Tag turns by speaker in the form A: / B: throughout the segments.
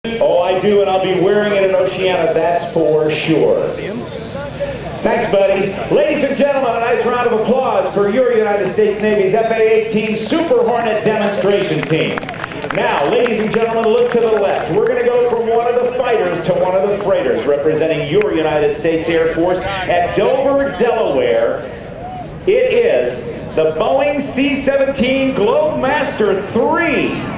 A: Oh, I do, and I'll be wearing it in Oceana, that's for sure. Thanks, buddy. Ladies and gentlemen, a nice round of applause for your United States Navy's FA-18 Super Hornet demonstration team. Now, ladies and gentlemen, look to the left. We're going to go from one of the fighters to one of the freighters, representing your United States Air Force at Dover, Delaware. It is the Boeing C-17 Globemaster 3.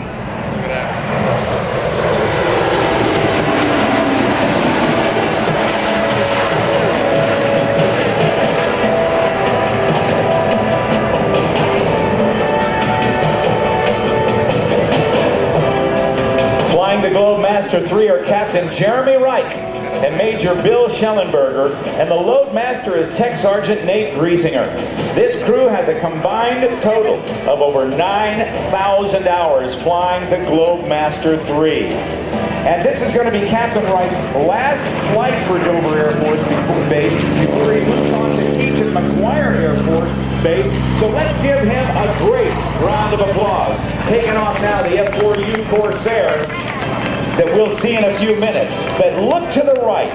A: The Globemaster 3 are Captain Jeremy Reich and Major Bill Schellenberger, and the Loadmaster is Tech Sergeant Nate Griesinger. This crew has a combined total of over 9,000 hours flying the Globemaster 3. And this is going to be Captain Reich's last flight for Dover Air Force Base before he moves on to teach at McGuire Air Force Base. So let's give him a great round of applause. Taking off now the F-4U Corsair that we'll see in a few minutes. But look to the right.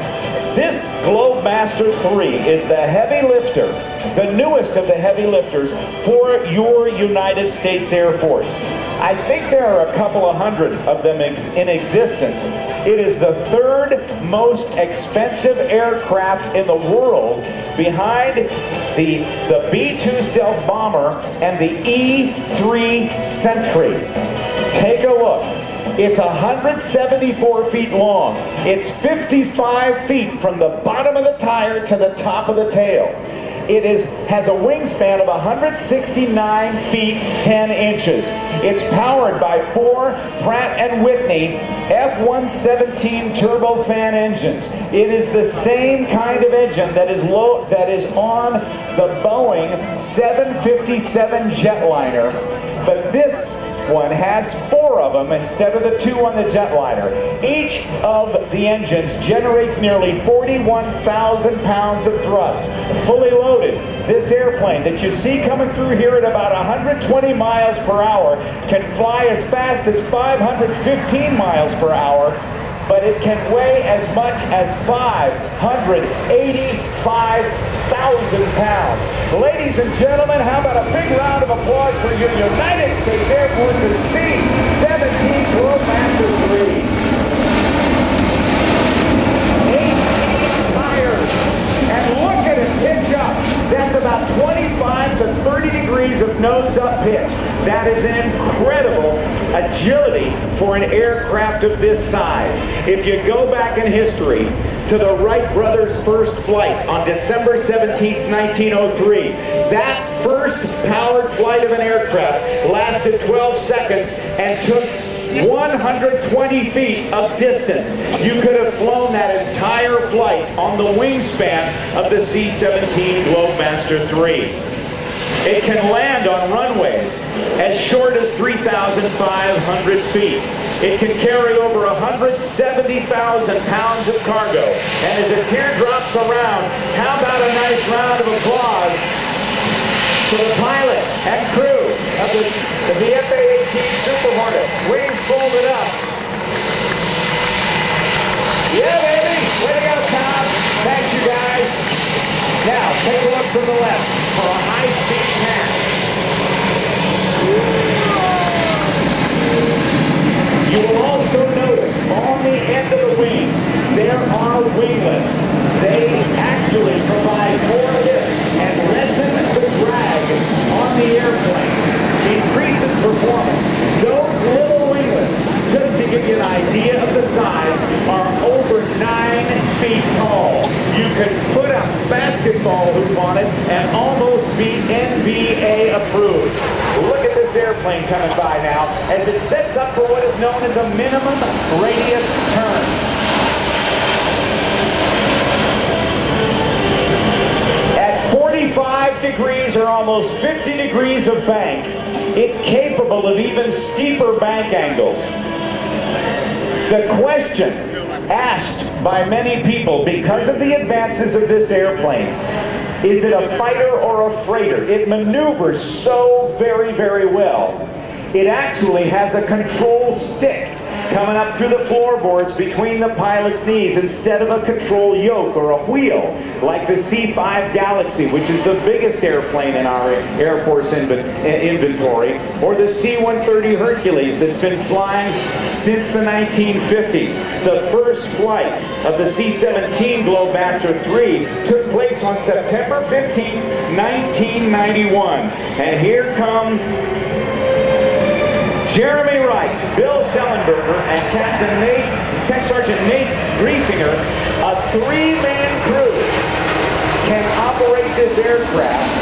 A: This Globemaster 3 is the heavy lifter, the newest of the heavy lifters for your United States Air Force. I think there are a couple of hundred of them in existence. It is the third most expensive aircraft in the world, behind the B-2 stealth bomber and the E-3 Sentry. Take a look. It's 174 feet long. It's 55 feet from the bottom of the tire to the top of the tail. It has a wingspan of 169 feet 10 inches. It's powered by 4 Pratt & Whitney F-117 turbofan engines. It is the same kind of engine that is on the Boeing 757 jetliner, but this one has 4 of them instead of the 2 on the jetliner. Each of the engines generates nearly 41,000 pounds of thrust. Fully loaded, this airplane that you see coming through here at about 120 miles per hour can fly as fast as 515 miles per hour, but it can weigh as much as 585,000 pounds. Ladies and gentlemen, how about a big round of applause for your United States Air Force's C-17 Globemaster 3. 18 tires, and look at it pitch up. That's about 25 to 30 degrees of nose-up pitch. That is an incredible agility for an aircraft of this size. If you go back in history to the Wright brothers' first flight on December 17, 1903, that first powered flight of an aircraft lasted 12 seconds and took 120 feet of distance. You could have flown that entire flight on the wingspan of the C-17 Globemaster 3. It can land on runways as short as 3,500 feet. It can carry over 170,000 pounds of cargo. And as the teardrops around, how about a nice round of applause for the pilot and crew of the FA-18 Super Hornet. Wings folded up. Yeah, baby! Way to go, Tom! Thanks, you guys. Now, take a look to the left for a high-speed pass. You will also notice on the end of the wings, there are winglets. They actually provide more lift and lessen the drag on the airplane. Increases performance. Those little winglets, just to give you an idea of the size, are over 9 feet tall. You could put a basketball hoop on it and almost be NBA approved. Look at this airplane coming by now as it sets up for what is known as a minimum radius turn. At 45 degrees or almost 50 degrees of bank, it's capable of even steeper bank angles. The question asked by many people because of the advances of this airplane, is it a fighter or a freighter? It maneuvers so very, very well. It actually has a control stick coming up through the floorboards between the pilot's knees instead of a control yoke or a wheel, like the C-5 Galaxy, which is the biggest airplane in our Air Force inventory, or the C-130 Hercules that's been flying since the 1950s. The first flight of the C-17 Globemaster 3 took place on September 15, 1991. And here come Jeremy Wright, Bill Schellenberger, and Tech Sergeant Nate Griesinger. A three-man crew can operate this aircraft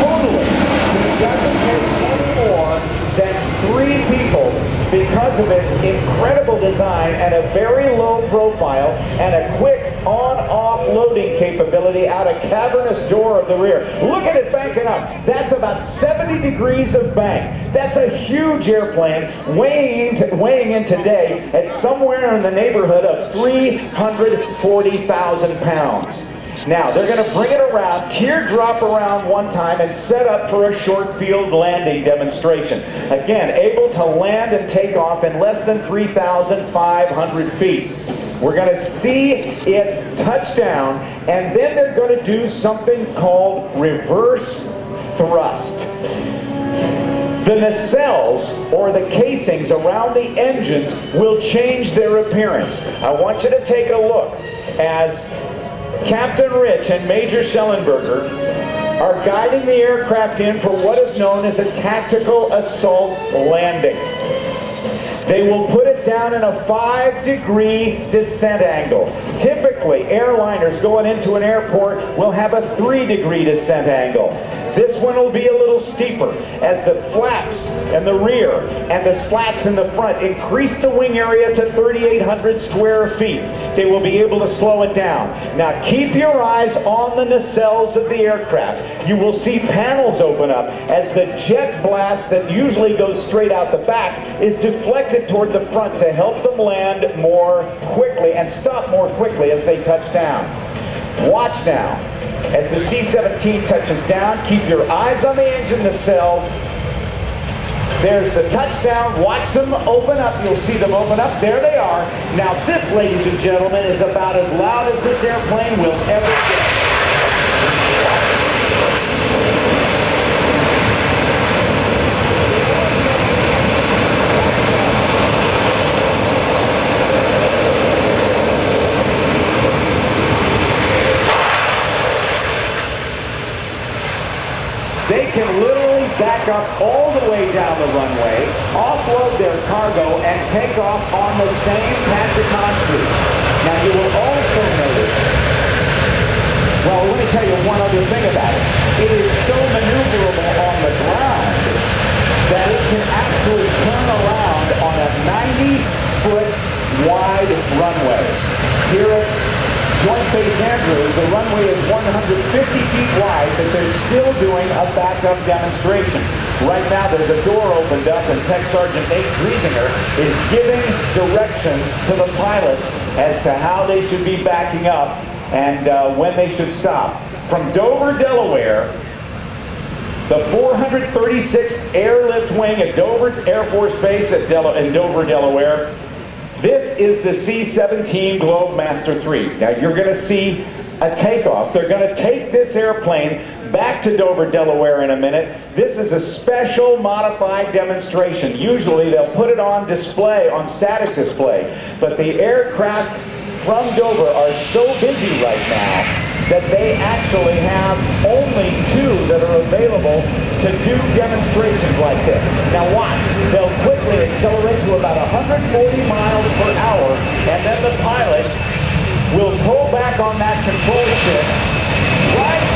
A: totally. It doesn't take any more than 3 people because of its incredible design and a very low profile and a quick on-off loading capability out a cavernous door of the rear. Look at it banking up. That's about 70 degrees of bank. That's a huge airplane weighing in today at somewhere in the neighborhood of 340,000 pounds. Now, they're going to bring it around, teardrop around one time, and set up for a short field landing demonstration. Again, able to land and take off in less than 3,500 feet. We're going to see it touch down, and then they're going to do something called reverse thrust. The nacelles, or the casings around the engines, will change their appearance. I want you to take a look as Captain Rich and Major Schellenberger are guiding the aircraft in for what is known as a tactical assault landing. They will put it down in a 5-degree descent angle. Typically, airliners going into an airport will have a 3-degree descent angle. This one will be a little steeper as the flaps and the rear and the slats in the front increase the wing area to 3,800 square feet. They will be able to slow it down. Now keep your eyes on the nacelles of the aircraft. You will see panels open up as the jet blast that usually goes straight out the back is deflected toward the front to help them land more quickly and stop more quickly as they touch down. Watch now. As the C-17 touches down, keep your eyes on the engine nacelles. There's the touchdown. Watch them open up. You'll see them open up. There they are. Now this, ladies and gentlemen, is about as loud as this airplane will ever get. They can literally back up all the way down the runway, offload their cargo, and take off on the same patch of concrete. Now you will also notice, well, let me tell you one other thing about it. It is so maneuverable on the ground that it can actually turn around on a 90-foot wide runway. Here at Joint Base Andrews, the runway is 150 feet wide, but they're still doing a backup demonstration. Right now, there's a door opened up, and Tech Sergeant Nate Griesinger is giving directions to the pilots as to how they should be backing up and when they should stop. From Dover, Delaware, the 436th Airlift Wing at Dover Air Force Base in Dover, Delaware, this is the C-17 Globemaster 3. Now you're going to see a takeoff. They're going to take this airplane back to Dover, Delaware in a minute. This is a special modified demonstration. Usually they'll put it on display, on static display, but the aircraft from Dover are so busy right now that they actually have only 2 that are available to do demonstrations like this. Now watch, they'll quickly accelerate to about 140 miles per hour, and then the pilot will pull back on that control stick right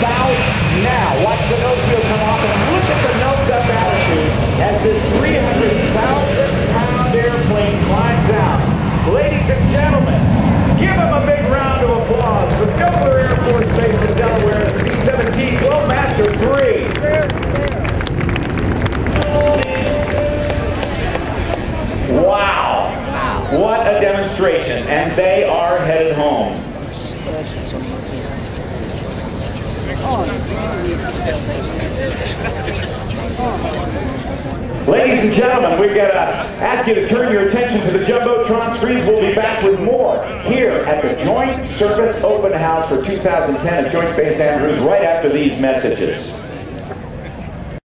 A: about now. Watch the nose wheel come off, and look at the nose up attitude as this 300,000-pound airplane climbs out. Ladies and gentlemen, give them a big round of applause for Dover Air Force Base in Delaware, the C-17 Globemaster 3. Wow. What a demonstration. And they are headed home. Ladies and gentlemen, we've got to ask you to turn your attention to the Jumbotron screens. We'll be back with more here at the Joint Service Open House for 2010 at Joint Base Andrews right after these messages.